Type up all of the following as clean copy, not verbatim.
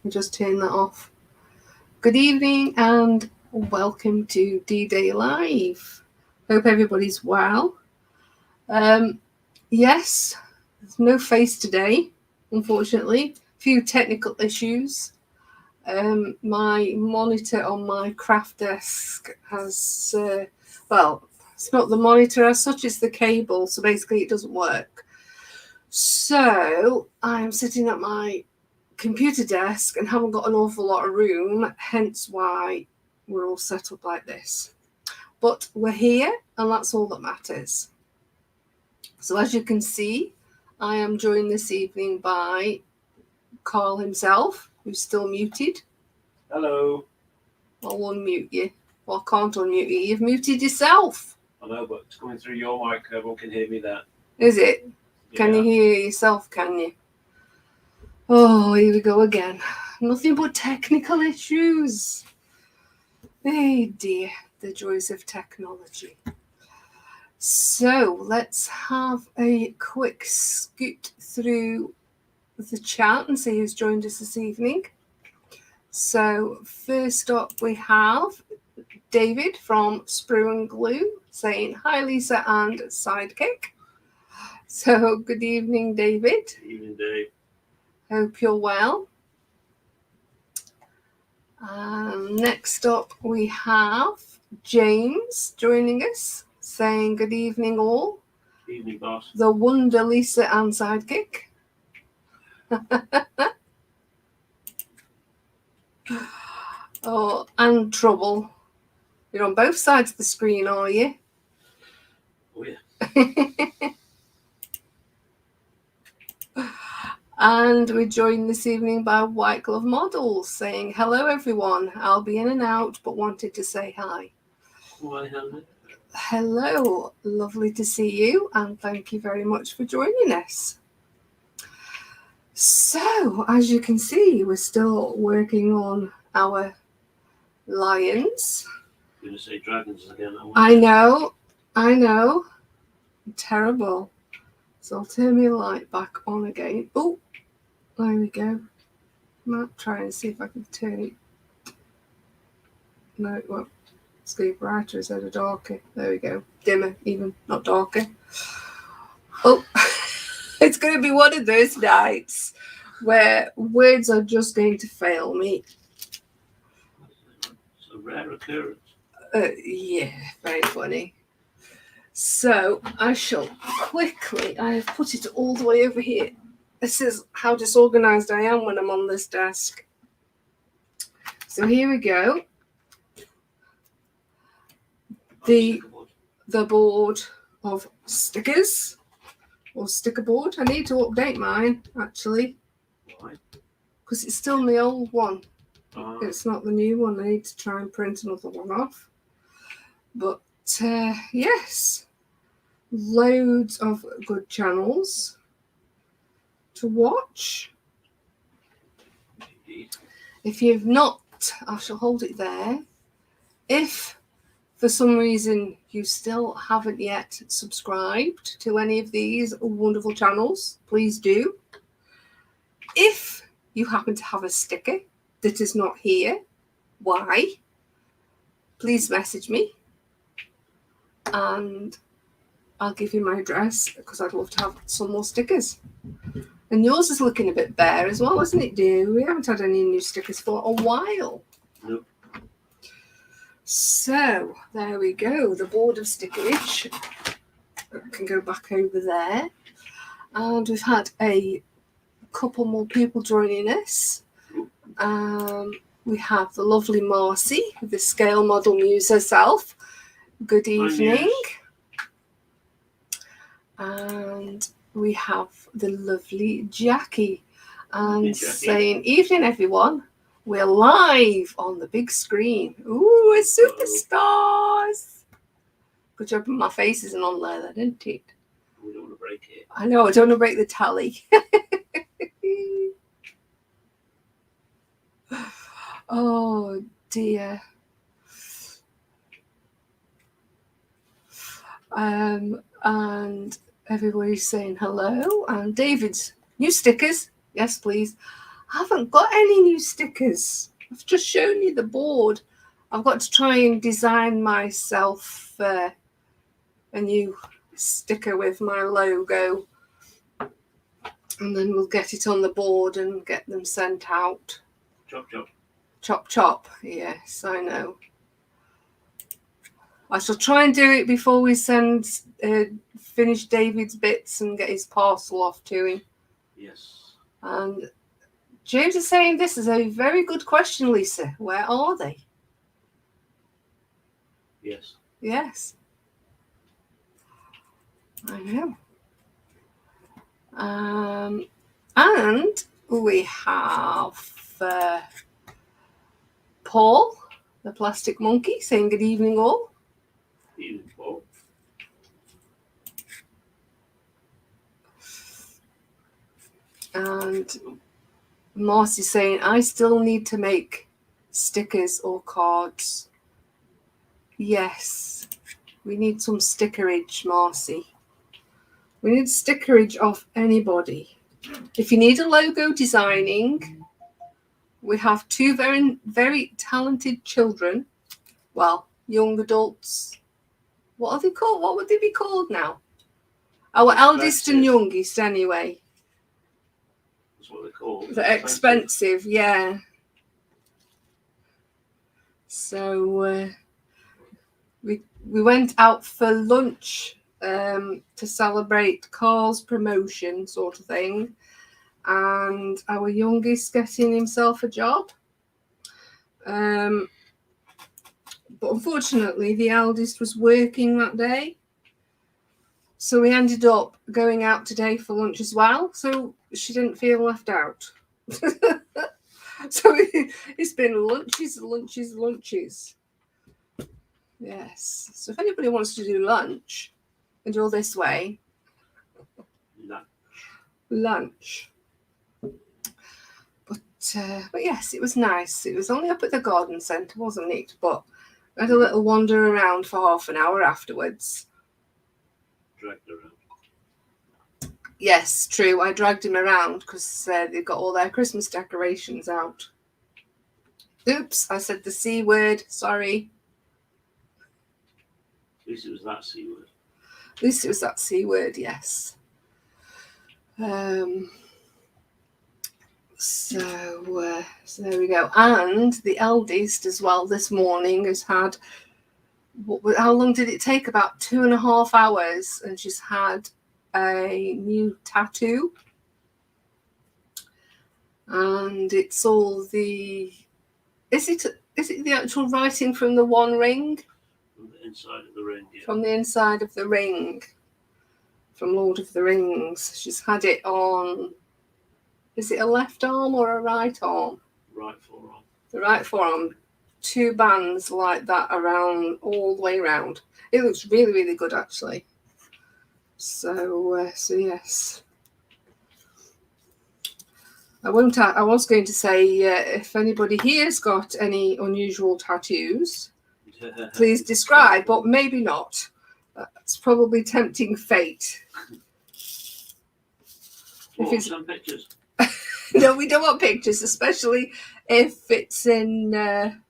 I just turned that off. Good evening and welcome to D-Day Live. Hope everybody's well. Yes, there's no face today, unfortunately. A few technical issues. My monitor on my craft desk has, it's not the monitor as such, it's the cable, so basically it doesn't work. So I'm sitting at my computer desk and haven't got an awful lot of room, hence why we're all set up like this. But we're here, and that's all that matters. So as you can see, I am joined this evening by Karl himself, who's still muted. Hello. I'll unmute you. Well, I can't unmute you. You've muted yourself. I know, but it's coming through your mic. Everyone can hear me there. Is it? Yeah. Can you hear yourself, can you? Oh, here we go again. Nothing but technical issues. Hey dear, the joys of technology. So let's have a quick scoot through the chat and see who's joined us this evening. So first up we have David from Sprue and Glue saying, hi Lisa and Sidekick. So good evening, David. Good evening, Dave. Hope you're well. Next up we have James joining us saying good evening all. Good evening, boss. The wonder Lisa and Sidekick. Oh, and Trouble. You're on both sides of the screen, are you? Oh, yeah. And we're joined this evening by White Glove Models saying, hello everyone, I'll be in and out, but wanted to say hi. Why, hello. Hello, lovely to see you, and thank you very much for joining us. So, as you can see, we're still working on our lions. You're going to say dragons again. I know. Terrible. So I'll turn my light back on again. Oh, there we go. I might try and see if I can turn it. No, it won't. It's going brighter instead of darker. There we go. Dimmer, even, not darker. Oh, it's going to be one of those nights where words are just going to fail me. It's a rare occurrence. Yeah, very funny. So I shall quickly, I have put it all the way over here. This is how disorganized I am when I'm on this desk. So here we go. The board of stickers, or sticker board. I need to update mine, actually. Why? Because it's still the old one. It's not the new one. I need to try and print another one off. But yes, loads of good channels to watch. Indeed. If you've not, I shall hold it there. If for some reason you still haven't yet subscribed to any of these wonderful channels, please do. If you happen to have a sticker that is not here, why? Please message me and I'll give you my address because I'd love to have some more stickers. And yours is looking a bit bare as well, isn't it, dear? We haven't had any new stickers for a while. Nope. So, there we go. The board of stickerage. I can go back over there. And we've had a couple more people joining us. We have the lovely Marcy, the scale model muse herself. Good evening. And we have the lovely Jackie. And saying, evening everyone. We're live on the big screen. Ooh, we're superstars. Good job my face isn't on there, isn't it? We don't want to break it. I know, I don't want to break the tally. Oh dear. And everybody's saying hello. And David's new stickers. Yes, please. I haven't got any new stickers. I've just shown you the board. I've got to try and design myself a new sticker with my logo, and then we'll get it on the board and get them sent out. Chop, chop. Chop, chop. Yes, I know. I shall try and do it before we finish David's bits and get his parcel off to him. Yes. And James is saying this is a very good question, Lisa. Where are they? Yes. Yes. I know. And we have Paul, the plastic monkey, saying good evening all. Evening, Paul. And Marcy saying, I still need to make stickers or cards. Yes, we need some stickerage, Marcy. We need stickerage of anybody. If you need a logo designing, we have two very, very talented children. Well, young adults. What are they called? What would they be called now? Our eldest and youngest, anyway. That's what they're called. They're expensive, yeah. So we went out for lunch to celebrate Karl's promotion, sort of thing, and our youngest getting himself a job. But unfortunately, the eldest was working that day. So we ended up going out today for lunch as well. So she didn't feel left out. So it's been lunches. Yes. So if anybody wants to do lunch and all this way, lunch. But yes, it was nice. It was only up at the garden centre, wasn't it? But we had a little wander around for half an hour afterwards. Dragged around. Yes, true. I dragged him around because they've got all their Christmas decorations out. Oops, I said the C word. Sorry. At least it was that C word. At least it was that C word, yes. So there we go. And the eldest as well this morning has had, how long did it take? About 2.5 hours, and she's had a new tattoo. And it's all the, is it the actual writing from the One Ring? From the inside of the ring, yeah. From the inside of the ring. From Lord of the Rings. She's had it on, is it a left arm or a right arm? Right forearm. The right forearm. 2 bands like that around, all the way around. It looks really, really good, actually. So yes. I was going to say, if anybody here's got any unusual tattoos, please describe, but maybe not. That's probably tempting fate. Some pictures. No, we don't want pictures, especially if it's in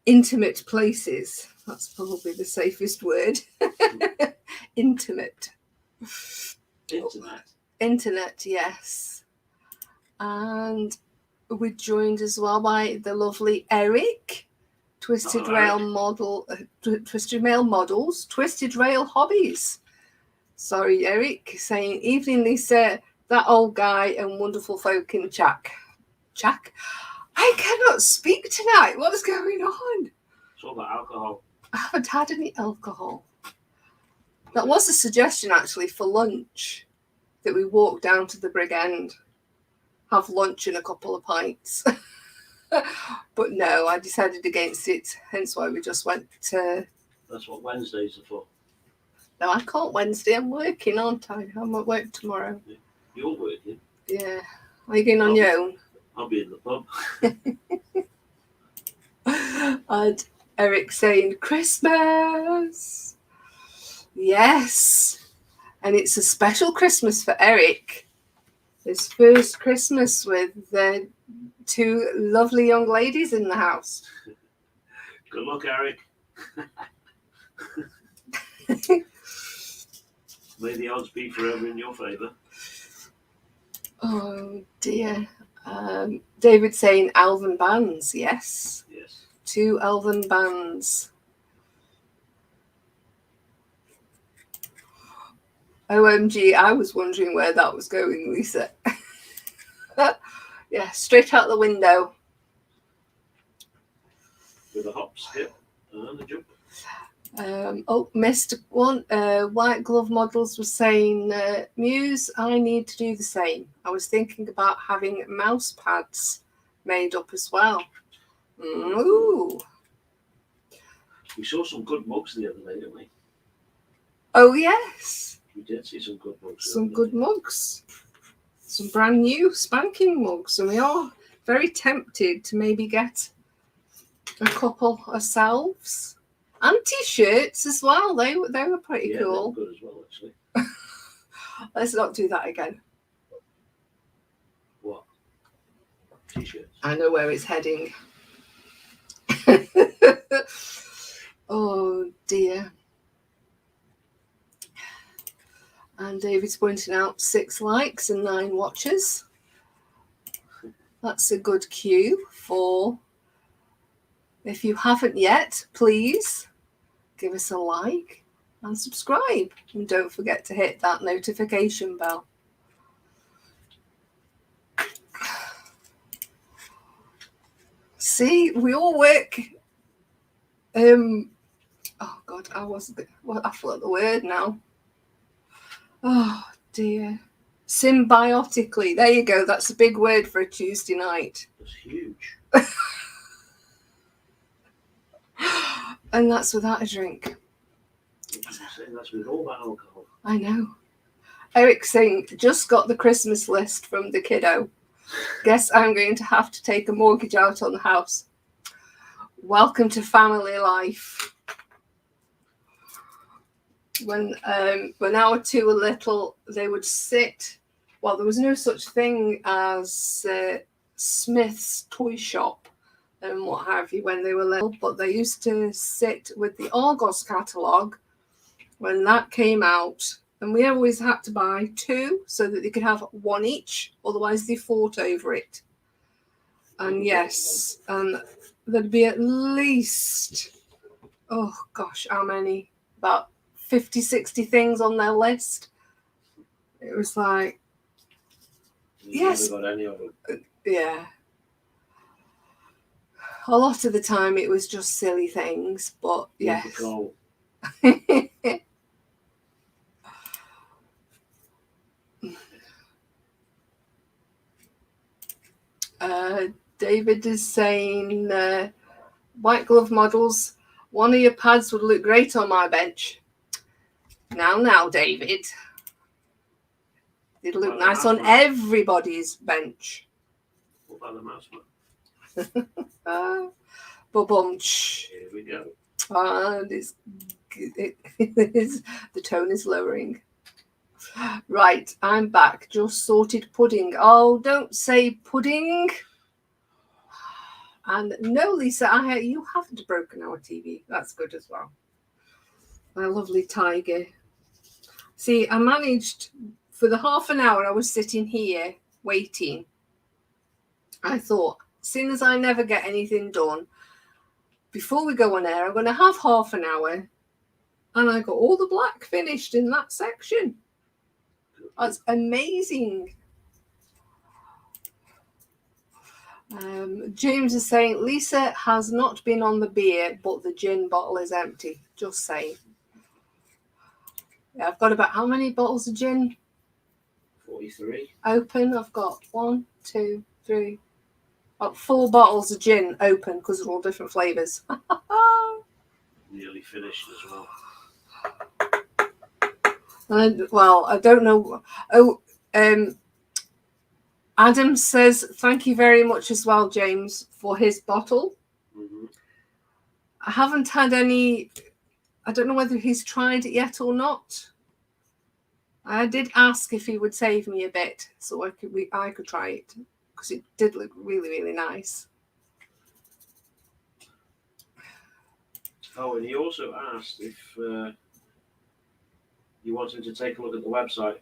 intimate places. That's probably the safest word. Intimate. Internet, yes. And we're joined as well by the lovely Eric, Twisted Rail Models, Twisted Rail Hobbies. Sorry, Eric, saying, evening, Lisa, that old guy and wonderful folk in Jack. I cannot speak tonight. What's going on? It's all about alcohol. I haven't had any alcohol. That was a suggestion, actually, for lunch, that we walk down to the Brig End, have lunch and a couple of pints. But no, I decided against it, hence why we just went to... That's what Wednesdays are for. No, I can't Wednesday. I'm working, aren't I? I'm at work tomorrow. You're working? Yeah. Are you going on your own? I'll be in the pub. And Eric saying, Christmas! Yes. And it's a special Christmas for Eric. His first Christmas with two lovely young ladies in the house. Good luck, Eric. May the odds be forever in your favour. Oh dear. David saying elven bands. Yes. Yes. 2 elven bands. OMG, I was wondering where that was going, Lisa. Yeah, straight out the window. With a hop, skip, and a jump. Missed one. White Glove Models was saying, Muse, I need to do the same. I was thinking about having mouse pads made up as well. Ooh. We saw some good mugs the other day, didn't we? Oh, yes. We did see some good mugs. Some good mugs. Some brand new spanking mugs. And we are very tempted to maybe get a couple ourselves. And t-shirts as well. They were pretty cool. They were good as well, actually. Let's not do that again. What? T-shirts? I know where it's heading. Oh dear. And David's pointing out 6 likes and 9 watches. That's a good cue for, if you haven't yet, please give us a like and subscribe. And don't forget to hit that notification bell. See, we all work. Oh God, I forgot the word now. Oh dear. Symbiotically. There you go. That's a big word for a Tuesday night. That's huge. And that's without a drink. That's with all that alcohol. I know. Eric's saying, just got the Christmas list from the kiddo. Guess I'm going to have to take a mortgage out on the house. Welcome to family life. When our 2 were little, they would sit. Well, there was no such thing as Smith's toy shop and what have you when they were little, but they used to sit with the Argos catalogue when that came out, and we always had to buy 2 so that they could have 1 each, otherwise they fought over it. And yes, and there'd be at least, oh gosh, how many? About 50, 60 things on their list. It was like, yes. Never got any of them. Yeah. A lot of the time it was just silly things, but yes. David is saying, White Glove Models, one of your pads would look great on my bench. Now, David. It'd look nice on everybody's bench. What about the mouse man? Ba-bumch. Here we go. And the tone is lowering. Right, I'm back. Just sorted pudding. Oh, don't say pudding. And no, Lisa, you haven't broken our TV. That's good as well. My lovely tiger. See, I managed, for the half an hour I was sitting here waiting, I thought, seeing as I never get anything done, before we go on air, I'm going to have half an hour. And I got all the black finished in that section. That's amazing. James is saying, Lisa has not been on the beer, but the gin bottle is empty. Just saying. Yeah, I've got about how many bottles of gin? 43. Open. I've got 1, 2, 3. About 4 bottles of gin open because they're all different flavours. Nearly finished as well. Well, I don't know. Oh, Adam says, thank you very much as well, James, for his bottle. Mm-hmm. I haven't had any. I don't know whether he's tried it yet or not. I did ask if he would save me a bit so I could try it, because it did look really, really nice. Oh, and he also asked if you wanted to take a look at the website.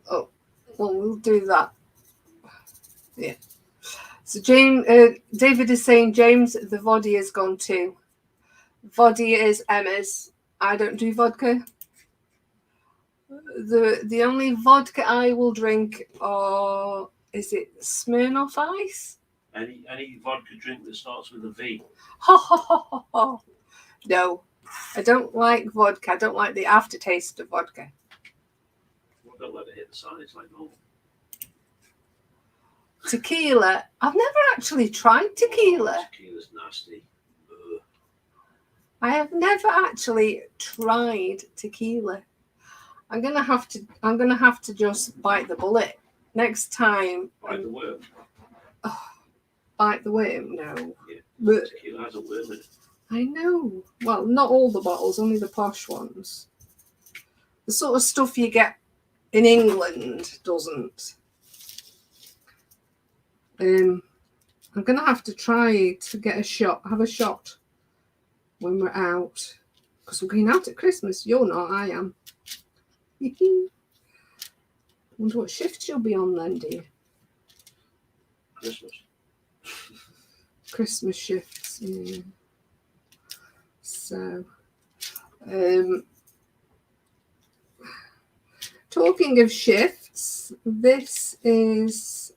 Oh, well, we'll do that. Yeah. So David is saying, James, the vodka is gone too. Vodka is Emma's. I don't do vodka. The only vodka I will drink is it Smirnoff Ice? Any vodka drink that starts with a V. No, I don't like vodka. I don't like the aftertaste of vodka. Well, don't let it hit the sides like normal. Tequila. I've never actually tried tequila. Tequila's nasty. Ugh. I have never actually tried tequila. I'm gonna have to just bite the bullet next time. Bite the worm. Oh, bite the worm? No. Yeah. But Tequila has a worm in it. I know. Well, not all the bottles, only the posh ones. The sort of stuff you get in England doesn't. I'm gonna have to try to get have a shot when we're out, because we're going out at Christmas. You're not, I am. Wonder what shift you'll be on then, dear. Christmas shifts, yeah. So, talking of shifts, this is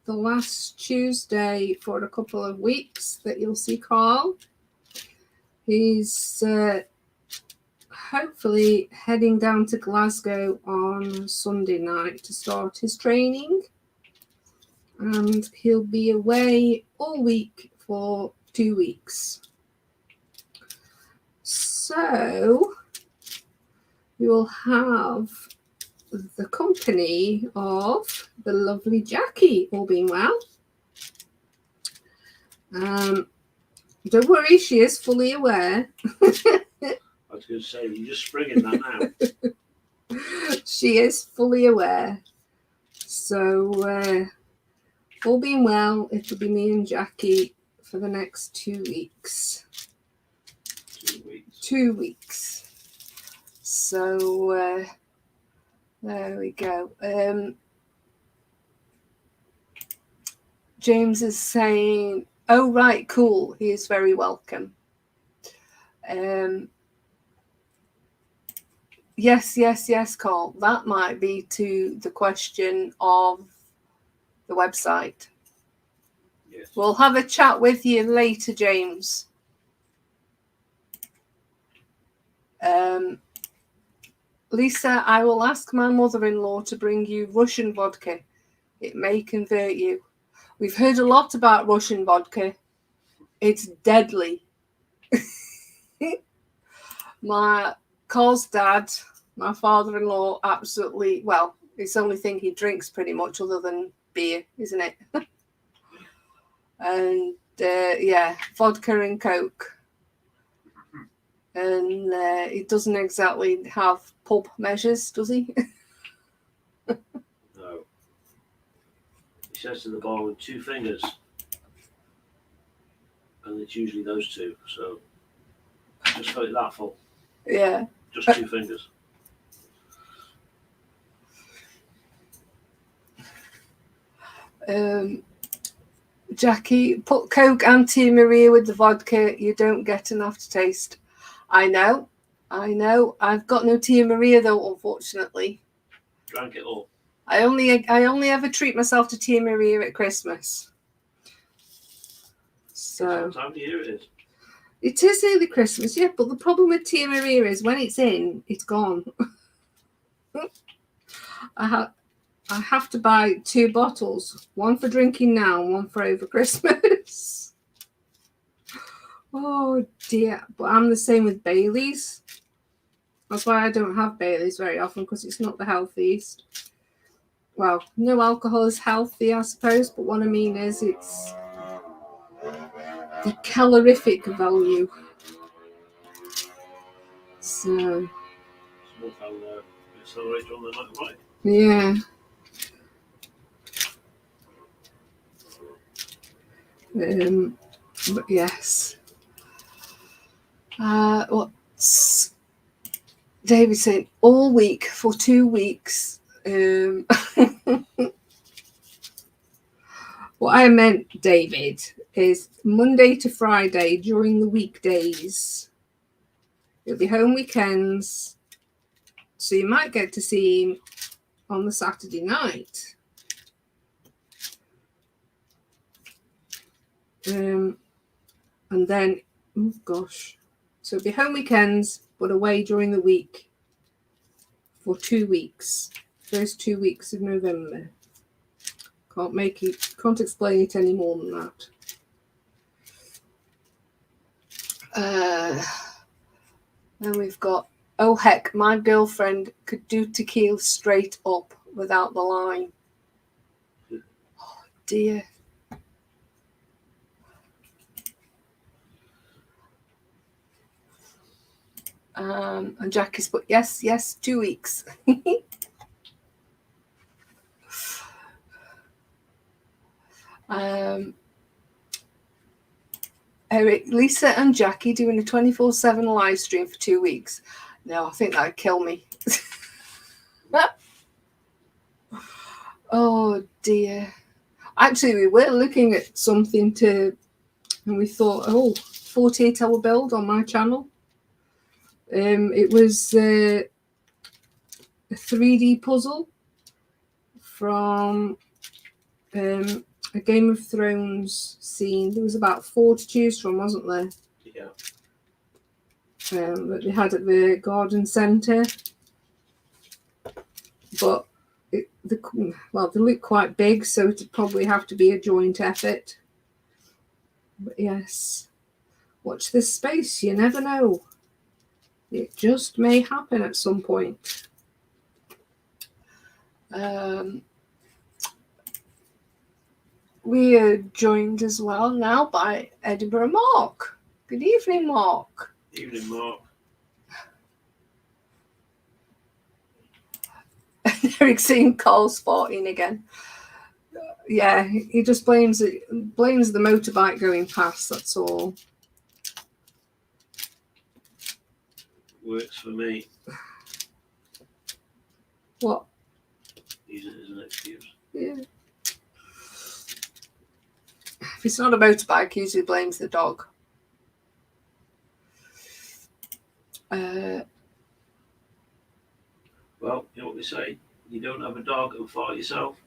the last Tuesday for a couple of weeks that you'll see Karl. He's hopefully heading down to Glasgow on Sunday night to start his training. And he'll be away all week for 2 weeks. So we will have the company of the lovely Jackie, all being well. Don't worry, she is fully aware. I was going to say, you're just springing that now. She is fully aware. So, all being well, it'll be me and Jackie for the next 2 weeks. 2 weeks. 2 weeks. So, there we go. James is saying, oh, right, cool. He is very welcome. Yes, Karl. That might be to the question of the website. Yes. We'll have a chat with you later, James. Lisa, I will ask my mother-in-law to bring you Russian vodka. It may convert you. We've heard a lot about Russian vodka. It's deadly. My Karl's dad, my father-in-law, absolutely, well, it's the only thing he drinks pretty much other than beer, isn't it? And yeah, vodka and Coke. And he doesn't exactly have pub measures, does he? No. He says to the bar with 2 fingers. And it's usually those 2. So just fill it that full. Yeah. Just 2 fingers. Jackie, put Coke and Tia Maria with the vodka. You don't get an aftertaste. I know. I've got no Tia Maria though, unfortunately. Drank it all. I only ever treat myself to Tia Maria at Christmas. So What time of year it is? It is early Christmas, yeah, but the problem with Tia Maria is when it's in, it's gone. I have to buy 2 bottles, one for drinking now and one for over Christmas. Oh dear, but I'm the same with Baileys. That's why I don't have Baileys very often, because it's not the healthiest. Well, no alcohol is healthy, I suppose, but what I mean is it's the calorific value. So, accelerate on the motorbike. Yeah. But yes. What's David saying? All week for 2 weeks. What I meant, David, is Monday to Friday during the weekdays. He'll be home weekends, so you might get to see him on the Saturday night. And then, oh gosh, so he'll be home weekends, but away during the week for 2 weeks. First 2 weeks of November. Can't explain it any more than that. Then we've got, oh heck, my girlfriend could do tequila straight up without the lime. Oh dear. And Jackie's put, yes, 2 weeks. Eric, Lisa and Jackie doing a 24/7 live stream for 2 weeks. No, I think that'd kill me. Oh dear. Actually, we were looking at something and we thought, 48-hour build on my channel. It was a 3D puzzle from a Game of Thrones scene. There was about 4 to choose from, wasn't there? Yeah. That they had at the garden centre. But they look quite big, so it'd probably have to be a joint effort. But yes, watch this space. You never know. It just may happen at some point. We are joined as well now by Edinburgh Mark. Good evening, Mark. Evening, Mark. Eric's seeing Karl sporting again. Yeah, he just blames the motorbike going past, that's all. Works for me. What? Use it as an excuse. Yeah. If it's not a motorbike, he usually blames the dog. Well, you know what they say? You don't have a dog and fart yourself.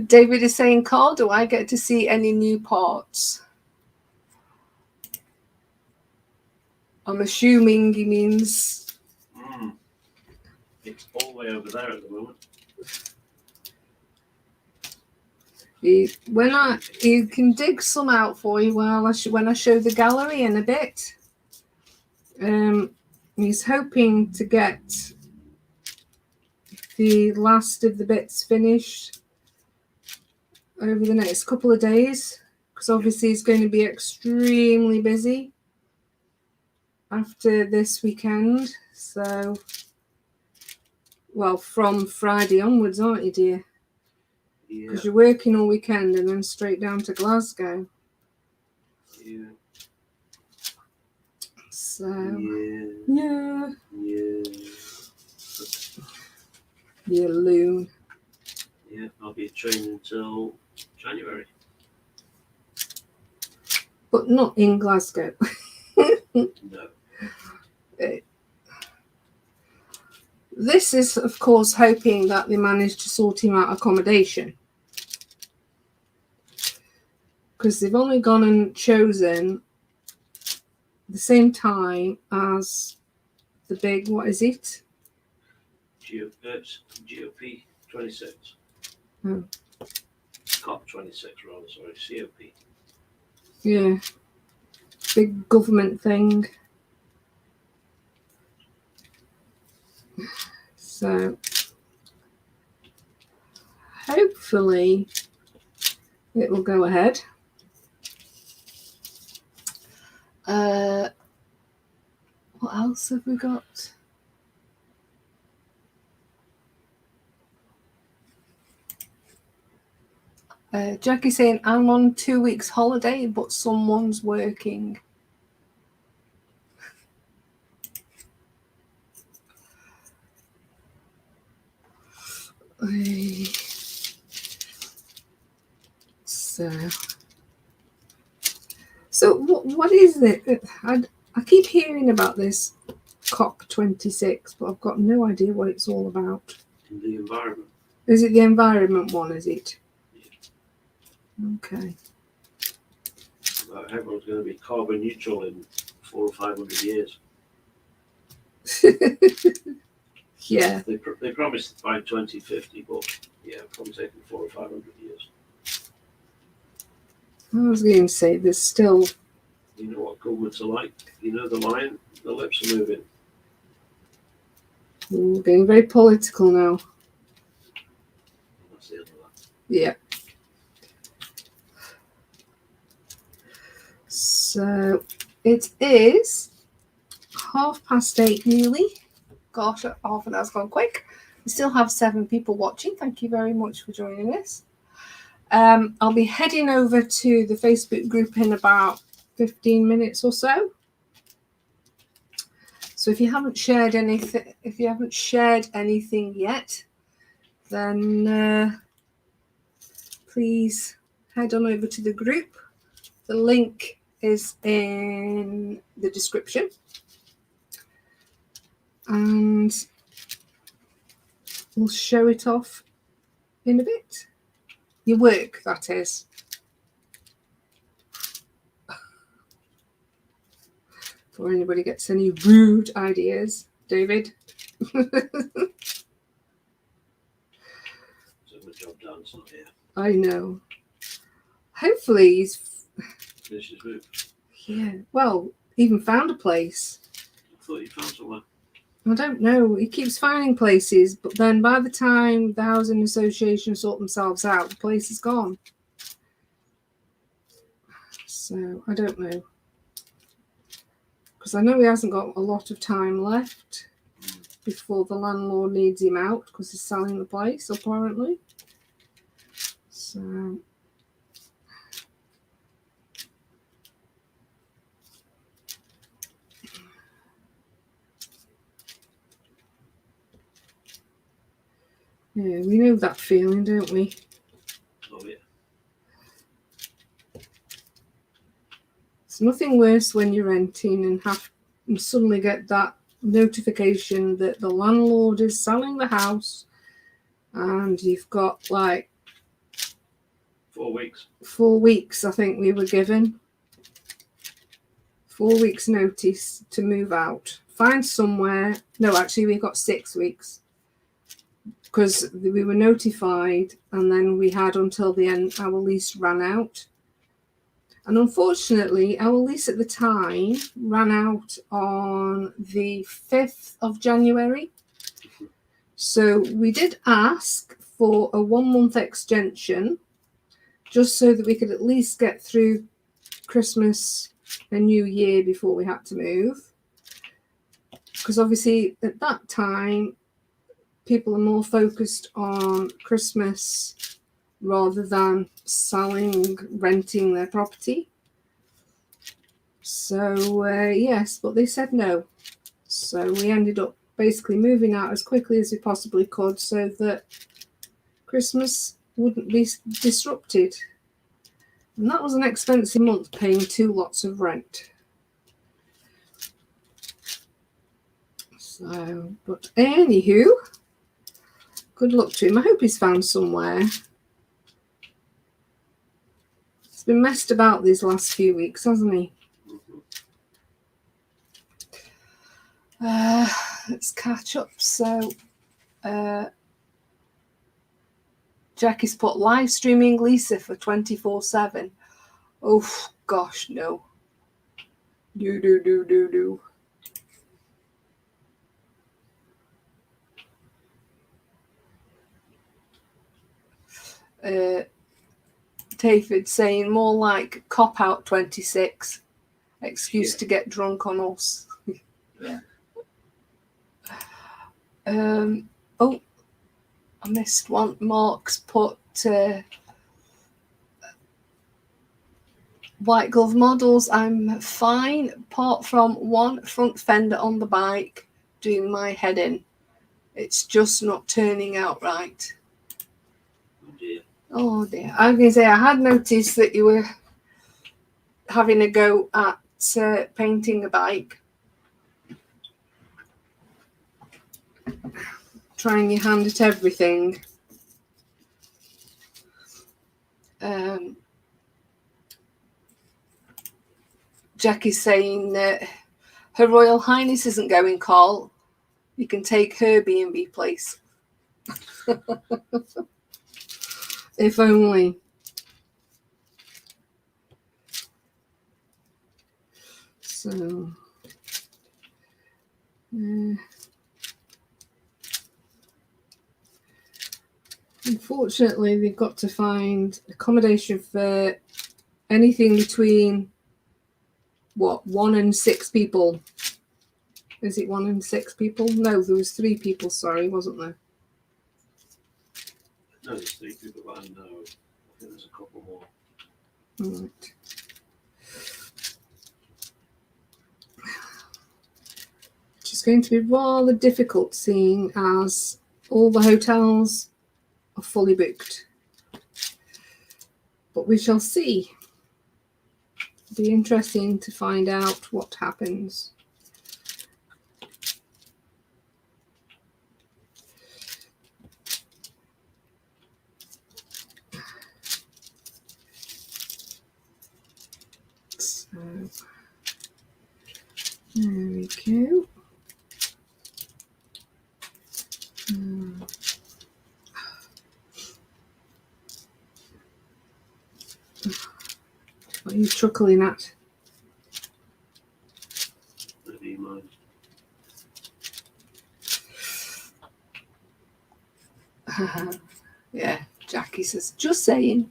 David is saying, Karl, do I get to see any new parts? I'm assuming he means... It's all the way over there at the moment. He can dig some out for you when I show the gallery in a bit. He's hoping to get the last of the bits finished over the next couple of days, because obviously he's going to be extremely busy after this weekend. So, well, from Friday onwards, aren't you, dear? Yeah. Because you're working all weekend and then straight down to Glasgow. Yeah. So, yeah. You loon. Yeah, I'll be training until January. But not in Glasgow. No. This is, of course, hoping that they manage to sort him out accommodation. Because they've only gone and chosen the same time as the big, what is it? GOP 26. Oh. COP 26, rather, sorry, COP. Yeah. Big government thing. So, hopefully, it will go ahead. What else have we got? Jackie saying, I'm on 2 weeks holiday, but someone's working. So what is it? I keep hearing about this COP26, but I've got no idea what it's all about. In the environment. Is it the environment one, is it? Yeah. Okay. About everyone's going to be carbon neutral in 400 or 500 years. Yeah. They promised by 2050, but yeah, probably taking 400 or 500 years. I was going to say there's still... You know what governments are like? You know the line? The lips are moving. We're getting very political now. That's the end of that. Yeah. So it is 8:30 nearly. Gosh, half an hour's gone quick. We still have 7 people watching. Thank you very much for joining us. I'll be heading over to the Facebook group in about 15 minutes or so. So if you haven't shared anything, yet, then please head on over to the group. The link is in the description. And we'll show it off in a bit. Your work, that is. Before anybody gets any rude ideas. David? So the job done, it's not here. I know. Hopefully he's... Finished his move. Yeah, well, even found a place. I thought you found somewhere. I don't know. He keeps finding places, but then by the time the housing association sort themselves out, the place is gone. So I don't know. Because I know he hasn't got a lot of time left before the landlord needs him out because he's selling the place, apparently. So... yeah, we know that feeling, don't we? Oh, yeah. It's nothing worse when you're renting and suddenly get that notification that the landlord is selling the house and you've got like 4 weeks. 4 weeks, I think we were given. 4 weeks notice to move out. Find somewhere. No, actually we got 6 weeks. Because we were notified and then we had until the end, our lease ran out. And unfortunately, our lease at the time ran out on the 5th of January. So we did ask for a 1-month extension just so that we could at least get through Christmas and New Year before we had to move. Because obviously at that time, people are more focused on Christmas rather than renting their property. So, yes, but they said no. So we ended up basically moving out as quickly as we possibly could so that Christmas wouldn't be disrupted. And that was an expensive month, paying 2 lots of rent. So, but anywho, good luck to him. I hope he's found somewhere. He's been messed about these last few weeks, hasn't he? Let's catch up. So, Jackie's put live streaming Lisa for 24/7. Oh gosh, no. Do. David saying more like cop out 26. Excuse to get drunk on us. Yeah. Oh, I missed one. Mark's put White glove models, I'm fine, apart from one front fender on the bike doing my head in. It's just not turning out right. Oh dear. Oh dear. I was going to say, I had noticed that you were having a go at painting a bike. Trying your hand at everything. Jackie's saying that Her Royal Highness isn't going, Karl. You can take her B&B place. If only. So, unfortunately, they've got to find accommodation for anything between, 1 and 6 people. Is it 1 and 6 people? No, there was 3 people, sorry, wasn't there? No, there's 3 people, but I know. I think there's a couple more. Right. Which is going to be rather difficult, seeing as all the hotels are fully booked. But we shall see. It'll be interesting to find out what happens. So, there we go. What are you chuckling at? Never you mind. Yeah, Jackie says, just saying.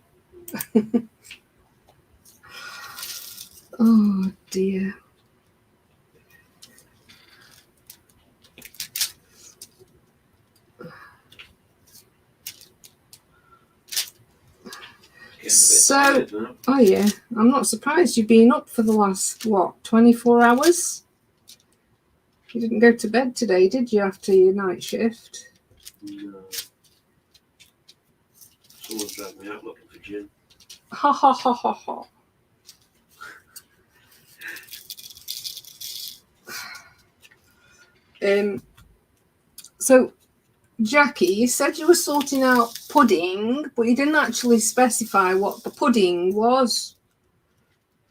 Oh dear. So, oh yeah, I'm not surprised you've been up for the last, 24 hours? You didn't go to bed today, did you, after your night shift? No. Someone dragged me out looking for gin. Ha ha ha ha ha. So, Jackie, you said you were sorting out pudding, but you didn't actually specify what the pudding was.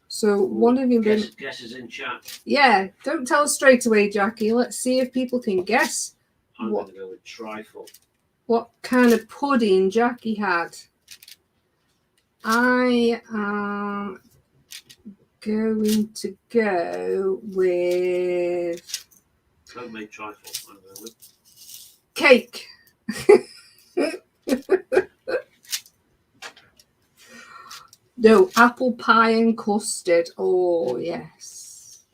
So, what have you been... Guesses in chat. Yeah, don't tell us straight away, Jackie. Let's see if people can guess. I'm going to go with trifle. What kind of pudding Jackie had? I am going to go with... Homemade trifle, I'm going with. Cake. No, apple pie and custard. Oh, yes.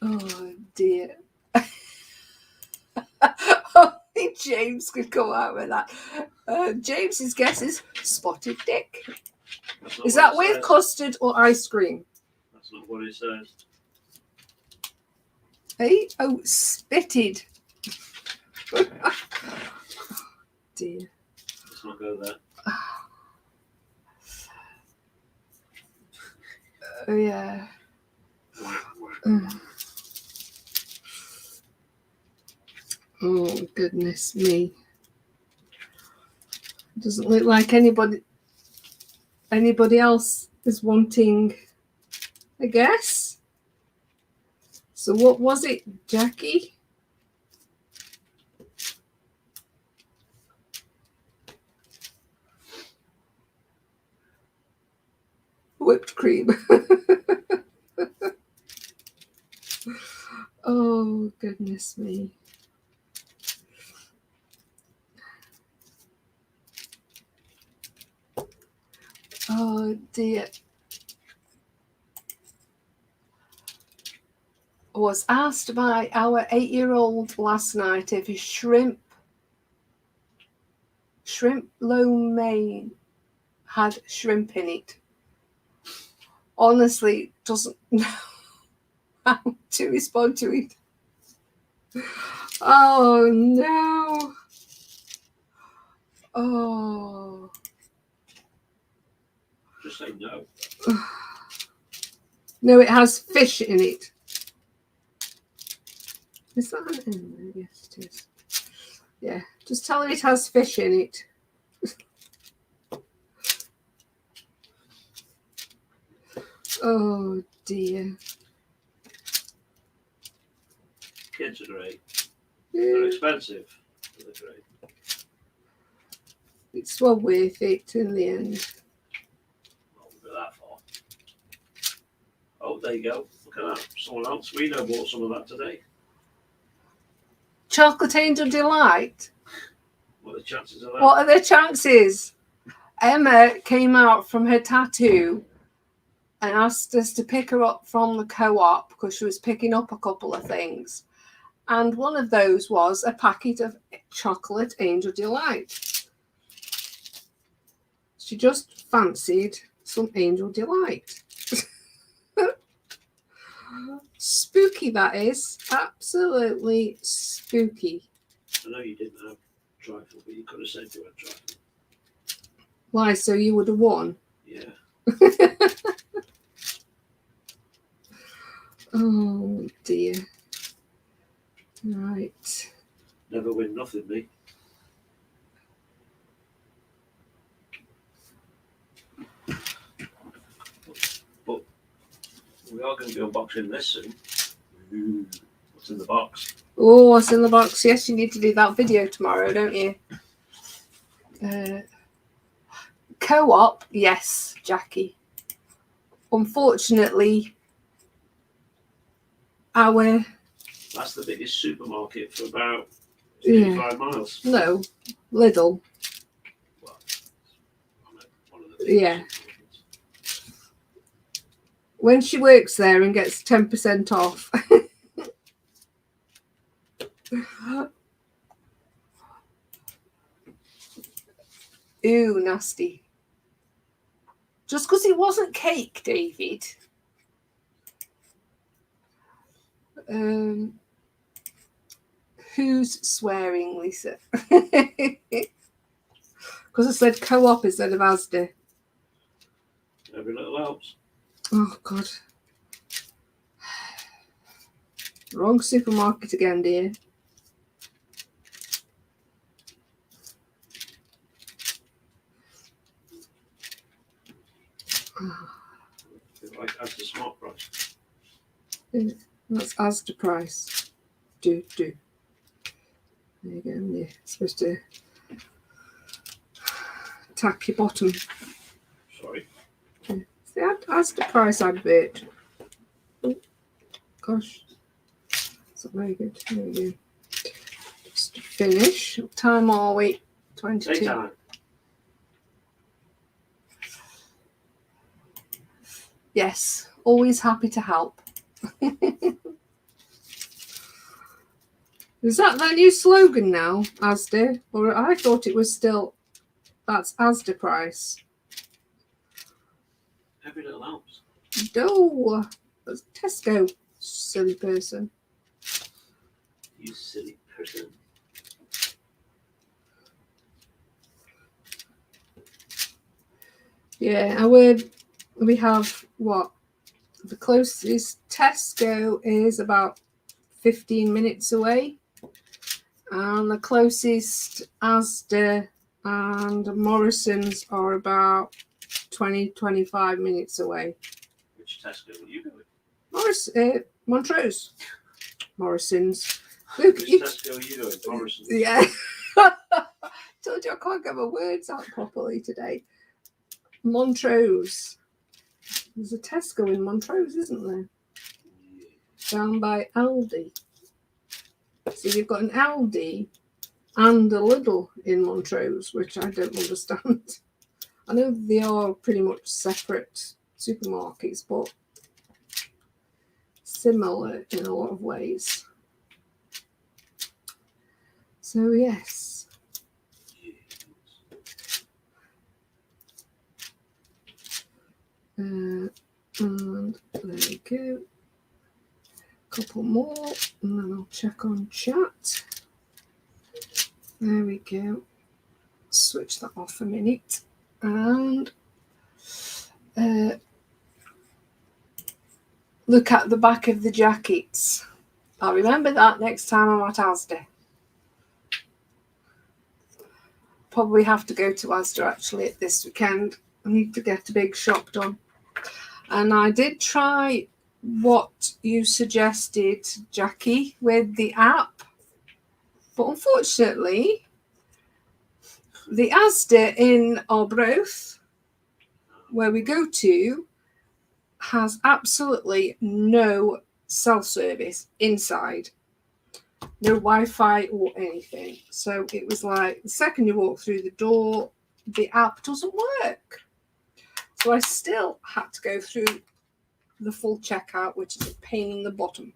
Oh, dear. Only James could come out with that. James's guess is spotted dick. Is that with custard or ice cream? That's not what it says. Hey? Oh, spitted. Dear. Let's not go there. Oh, yeah. Oh, goodness me. Doesn't look like anybody else is wanting a guess. So what was it, Jackie? Whipped cream. Oh, goodness me. Oh, dear. I was asked by our 8-year-old last night if shrimp lo mein had shrimp in it. Honestly, doesn't know how to respond to it. Oh no. Oh. Just say no. No, it has fish in it. Is that in there? Yes, it is. Yeah, just tell her it has fish in it. Oh dear. Kids are great. Yeah, They're expensive, but they're great. it's well worth it in the end. Not go that far. Oh, there you go. Look at that. Someone else we know bought some of that today. Chocolate Angel Delight. What are the chances of that? What are the chances? Emma came out from her tattoo and asked us to pick her up from the co-op because she was picking up a couple of things. And one of those was a packet of Chocolate Angel Delight. She just fancied some Angel Delight. Spooky, that is. Absolutely spooky. I know you didn't have trifle, but you could have said you had trifle. Why, so you would have won? Yeah. Oh dear. Right. Never win nothing, me. But we are going to be unboxing this soon. Ooh, what's in the box? Oh, what's in the box? Yes, you need to do that video tomorrow, don't you? Co-op, yes, Jackie. Unfortunately, That's the biggest supermarket for about 35 miles. No, Lidl. Well, one of the biggest Yeah. supermarkets. When she works there and gets 10% off. Ooh, nasty. Just because it wasn't cake, David. Who's swearing, Lisa? Because I said co-op instead of Asda. Every little helps. Oh, God. Wrong supermarket again, dear. Like Asda Smart Price. That's Asda price. Do. There you go. You're supposed to tap your bottom. Sorry. It's the Asda price advert. Oh, gosh. It's not very good. There we go. Just finish. What time are we? 22. Take time. Yes. Always happy to help. Is that their new slogan now, Asda? Or I thought it was still, that's Asda price. Every little helps. No, that's Tesco, silly person. You silly person. Yeah, we have what? The closest Tesco is about 15 minutes away. And the closest Asda and Morrison's are about 20-25 minutes away. Which Tesco will you go with? Montrose. Morrison's. Look, Which Tesco are you going? Morrison's. Yeah. Told you I can't get my words out properly today. Montrose. There's a Tesco in Montrose, isn't there? Yeah. Down by Aldi. So you've got an Aldi and a Lidl in Montrose, which I don't understand. I know they are pretty much separate supermarkets, but similar in a lot of ways. So yes. And there we go. Couple more, and then I'll check on chat. There we go. Switch that off a minute. And look at the back of the jackets. I'll remember that next time I'm at Asda. Probably have to go to Asda actually this weekend. I need to get a big shop done. And I did try what you suggested, Jackie, with the app. But unfortunately, the Asda in Arbroath, where we go to, has absolutely no self-service inside. No Wi-Fi or anything. So it was like the second you walk through the door, the app doesn't work. So I still had to go through the full checkout, which is a pain in the bottom.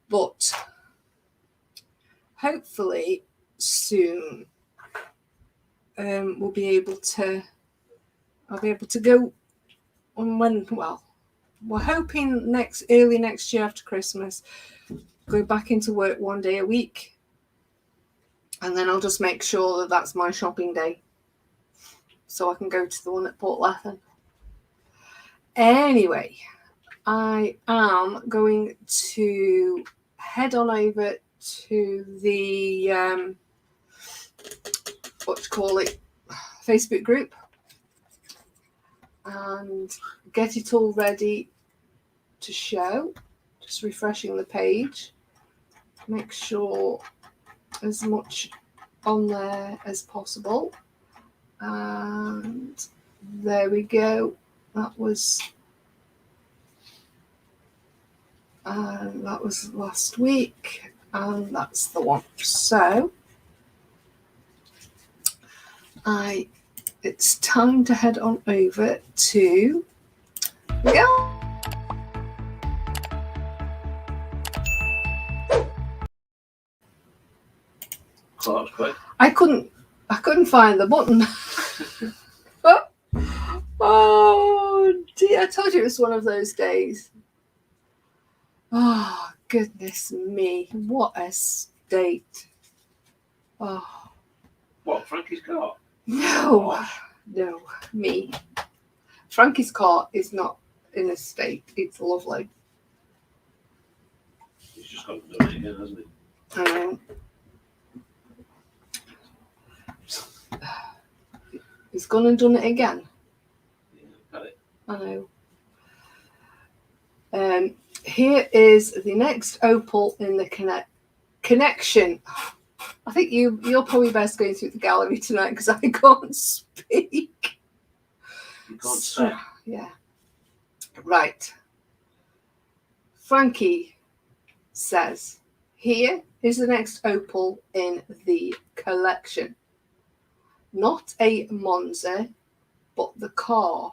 But hopefully soon I'll be able to go on when, well, we're hoping early next year after Christmas, go back into work 1 day a week. And then I'll just make sure that that's my shopping day. So I can go to the one at Port Lethen. Anyway, I am going to head on over to the, Facebook group and get it all ready to show. Just refreshing the page. Make sure as much on there as possible. And there we go. That was last week, and that's the one. So it's time to head on over to Oh, that's quick. I couldn't find the button. Oh dear, I told you it was one of those days. Oh goodness me, what a state. Oh. What, Frankie's car? No, me. Frankie's car is not in a state. It's lovely. He's just got to do it again, hasn't he? I know. He's gone and done it again. Yeah, got it. I know. Here is the next opal in the connection. I think you're probably best going through the gallery tonight because I can't speak. You can't say. Yeah. Right. Frankie says, here is the next opal in the collection. Not a Monza, but the car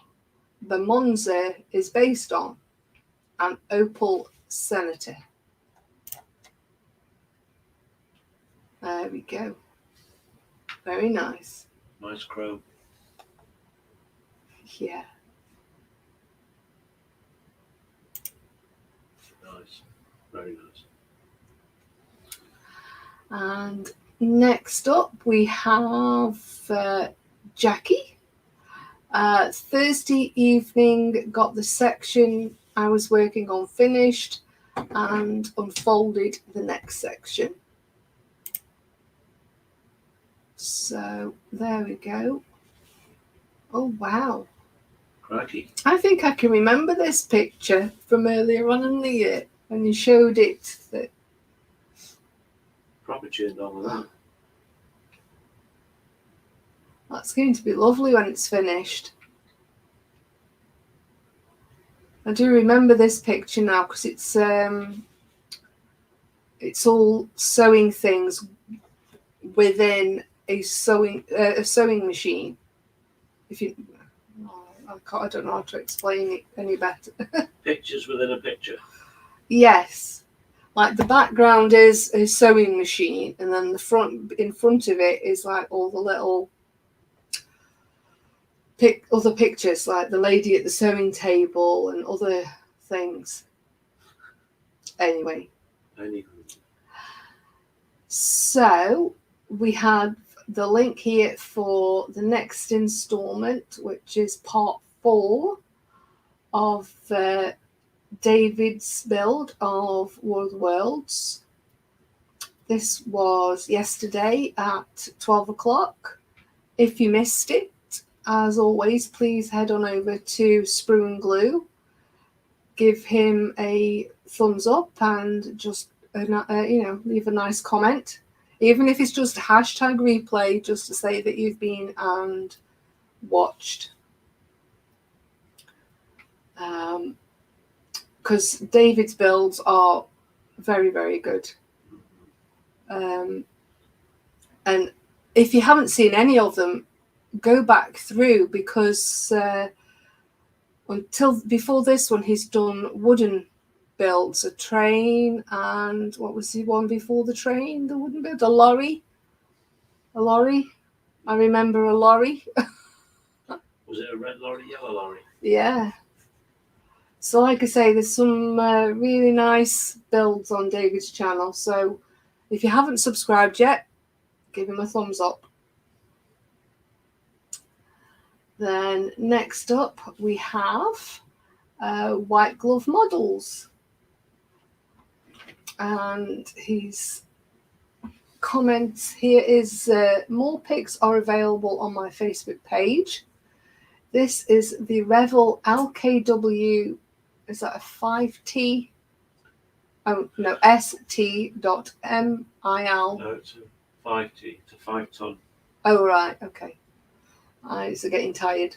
the Monza is based on, an Opel Senator. There we go. Very nice. Nice chrome. Yeah. Nice. Very nice. And next up we have Jackie. Thursday evening, got the section I was working on finished and unfolded the next section. So there we go. Oh wow. Crikey. I think I can remember this picture from earlier on in the year when you showed it. That Proper tuned on with that. That's going to be lovely when it's finished. I do remember this picture now because it's all sewing things within a sewing machine. If you, I don't know how to explain it any better. Pictures within a picture. Yes, like the background is a sewing machine, and then in front of it is like all the little other pictures, like the lady at the sewing table and other things. Anyway. So we had the link here for the next installment, which is part 4 of David's build of War of the Worlds. This was yesterday at 12 o'clock. If you missed it, as always, please head on over to Sprue and Glue. Give him a thumbs up and just leave a nice comment, even if it's just hashtag replay, just to say that you've been and watched. Because David's builds are very, very good. And if you haven't seen any of them, go back through, because until before this one, he's done wooden builds, a train, and what was the one before the train, the wooden build? A lorry. I remember a lorry. Was it a red lorry, yellow lorry? Yeah. So like I say, there's some really nice builds on David's channel. So if you haven't subscribed yet, give him a thumbs up. Then next up we have White Glove Models. And his comments here is, more pics are available on my Facebook page. This is the Revel LKW, is that a 5T? Oh, no, ST.MIL. No, it's a 5T, it's a 5 ton. Oh, right, okay. Eyes are getting tired.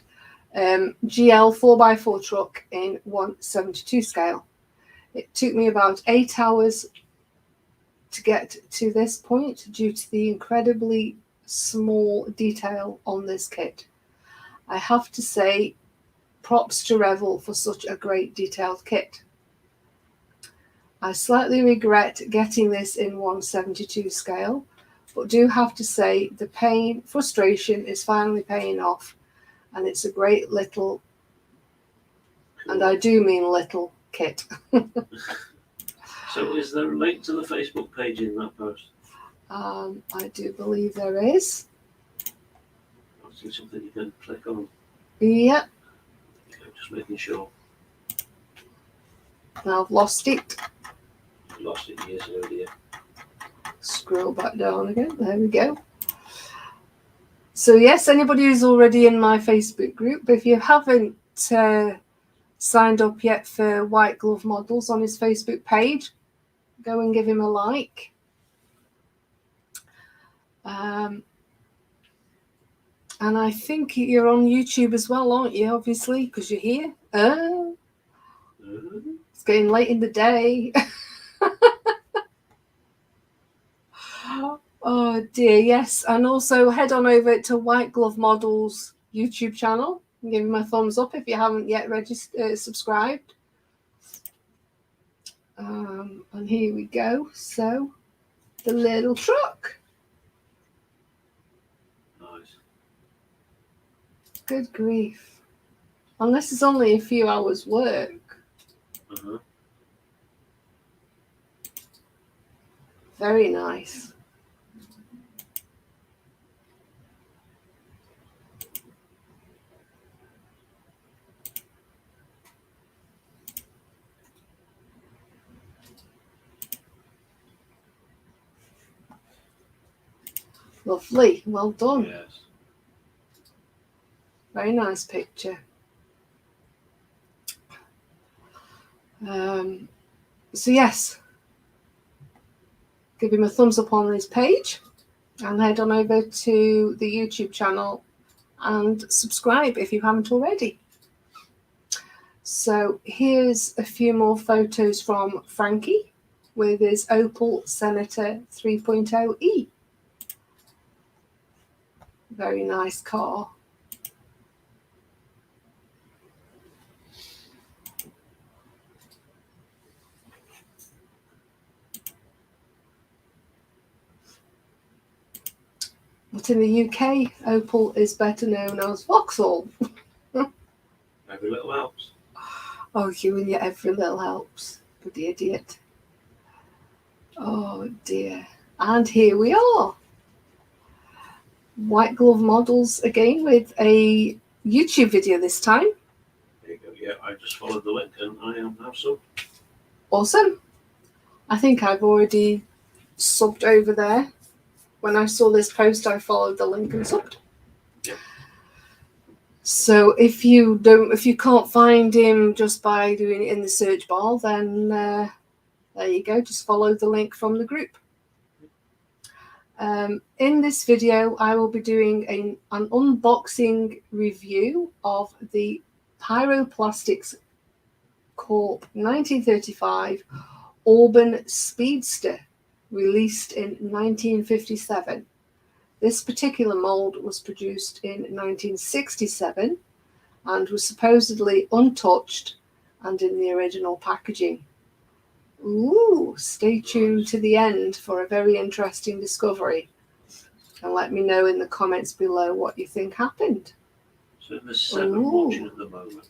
GL 4x4 truck in 1/72 scale. It took me about 8 hours to get to this point due to the incredibly small detail on this kit. I have to say, props to Revel for such a great detailed kit. I slightly regret getting this in 1/72 scale, but do have to say the frustration is finally paying off, and it's a great little, and I do mean little, kit. So is there a link to the Facebook page in that post? I do believe there is. I see something you can click on. Yeah. Okay, just making sure. Now I've lost it. I lost it years ago, dear. Scroll back down again. There we go. So yes, anybody who's already in my Facebook group, if you haven't signed up yet for White Glove Models on his Facebook page, go and give him a like. And I think you're on YouTube as well, aren't you? Obviously, because you're here. It's getting late in the day. Oh dear, yes. And also head on over to White Glove Models YouTube channel and give him a thumbs up if you haven't yet subscribed. And here we go. So, the little truck. Nice. Good grief. And this is only a few hours work. Very nice. Lovely. Well done. Yes. Very nice picture. So yes, give him a thumbs up on his page and head on over to the YouTube channel and subscribe if you haven't already. So here's a few more photos from Frankie with his Opel Senator 3.0e. Very nice car. But in the UK, Opel is better known as Vauxhall. Oh, you and your every little helps. Bloody idiot. Oh dear. And here we are. White glove models again with a YouTube video this time. There you go. Yeah, I just followed the link and I am now subbed. Awesome. I think I've already subbed over there. When I saw this post, I followed the link and subbed. Yeah. So if you can't find him just by doing it in the search bar, then there you go. Just follow the link from the group. In this video, I will be doing an unboxing review of the Pyroplastics Corp 1935 Auburn Speedster, released in 1957. This particular mould was produced in 1967 and was supposedly untouched and in the original packaging. Ooh, stay tuned to the end for a very interesting discovery. And let me know in the comments below what you think happened. So there's 7 watching at the moment.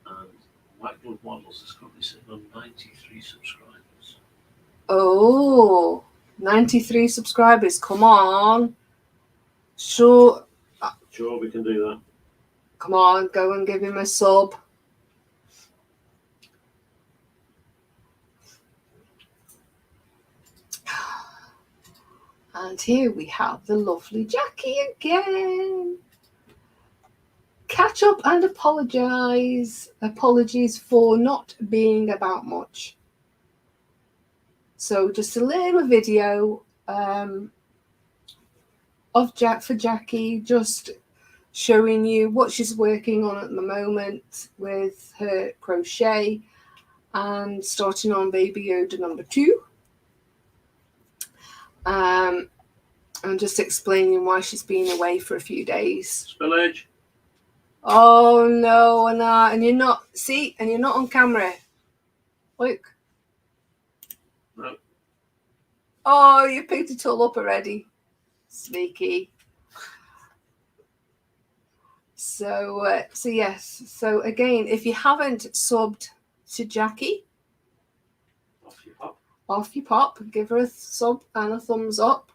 And White Glove Models is currently sitting on 93 subscribers. Oh, 93 subscribers. Come on. Sure, we can do that. come on, go and give him a sub. And here we have the lovely Jackie again. Catch up and apologize. Apologies for not being about much. So just a little video of Jackie, just showing you what she's working on at the moment with her crochet and starting on Baby Yoda number 2. And just explaining why she's been away for a few days. Spillage. Oh no, Anna, and you're not on camera. Look. No. Oh, you picked it all up already. Sneaky. So yes. So again, if you haven't subbed to Jackie, off you pop. Give her a sub and a thumbs up.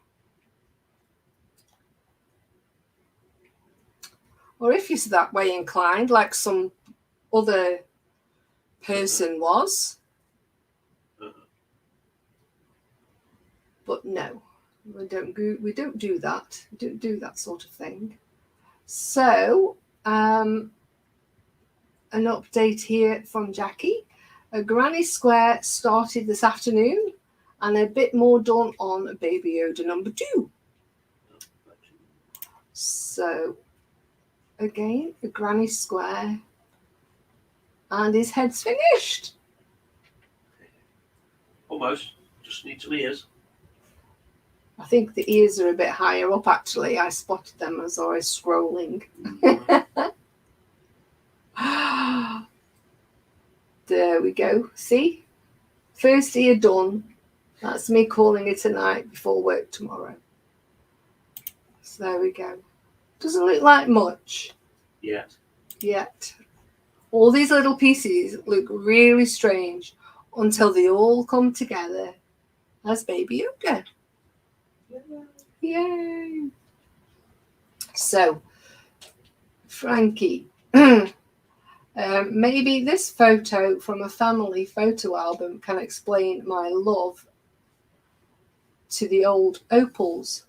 Or if you're that way inclined, like some other person was. But no, we don't do that. We don't do that sort of thing. So, an update here from Jackie. A Granny Square started this afternoon, and a bit more done on Baby Yoda number 2. So, again, a Granny Square, and his head's finished. Almost. Just need some ears. I think the ears are a bit higher up, actually. I spotted them as I was scrolling. There we go. See? First ear done. That's me calling it a night before work tomorrow. So there we go. Doesn't look like much. Yet. All these little pieces look really strange until they all come together as Baby Yoda. Yay! So, Frankie, maybe this photo from a family photo album can explain my love to the old opals.